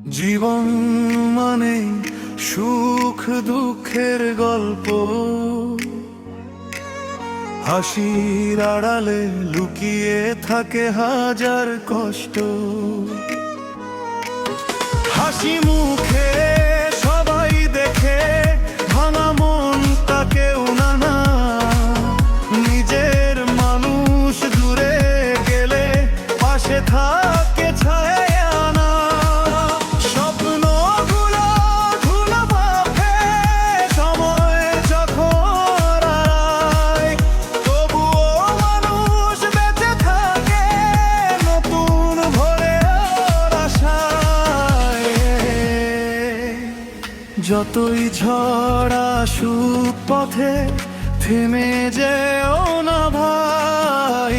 জীবন মানে সুখ দুঃখের গল্প, হাসির আড়ালে লুকিয়ে থাকে হাজার কষ্ট। হাসি মুখে সবাই দেখে, ভাঙা মনটা কেউ না। নিজের মানুষ দূরে গেলে পাশে থাকে ছায়া না। স্বপ্নগুলো ধুলো মাখে সময় যখন হারায়, তবুও মানুষ বেঁচে থাকে নতুন ভোরের আশায়। যতই ঝড় আসুক পথে, থেমে যেও না ভাই।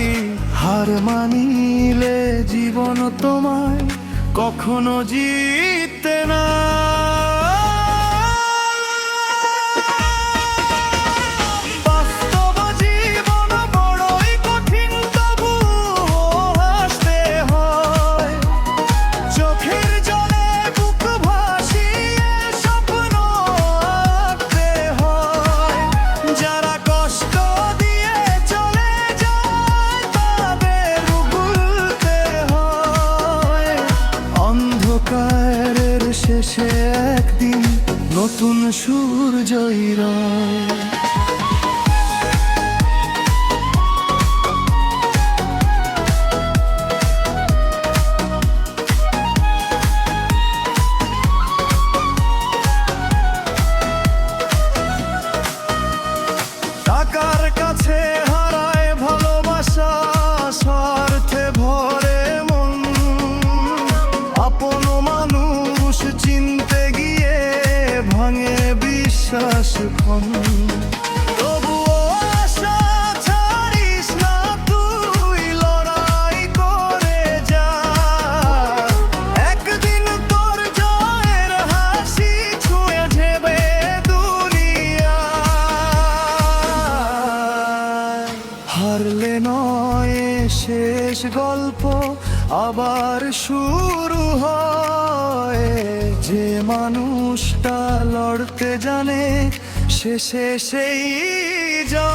হার মানিলে জীবন তোমায় কখনো জিততে না। বাস্তব জীবন বড়ই কঠিন, তবুও হাসতে হয়। চোখের জলে বুক ভাসিয়ে স্বপ্ন আঁকতে হয়। যারা কষ্ট দিয়ে চলে যায়, তাদের ভুলতে হয়। অন্ধকারের শেষে একদিন নতুন সূর্যই রয়। টাকার কাছে হারায় ভালোবাসা, স্বার্থে ভরে মন। আপন মানুষ চিনতে গিয়ে ভাঙে বিশ্বাস ক্ষণ। তবুও আশা ছাড়িস না, তুই লড়াই করে যা। একদিন তোর জয়ের হাসি ছুঁয়ে যাবে দুনিয়া। হারলে নয় শেষ গল্প, আবার শুরু হয়। যে মানুষটা লড়তে জানে, শেষে সেই জয়।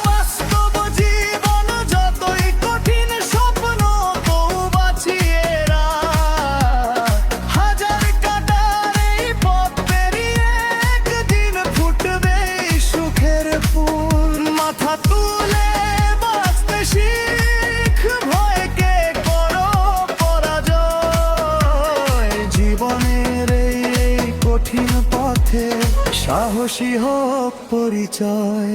বাস্তব জীবন যতই কঠিন, স্বপ্ন তো বাঁচিয়ে রাখ। হাজার কাঁটার এই পথ পেরিয়ে একদিন ফুটবে সুখের ফুল। মাথা তুলে বাঁচতে শিখ, ভয়কে করো পরাজয়। জীবনের এই কঠিন পথে সাহসী হোক পরিচয়।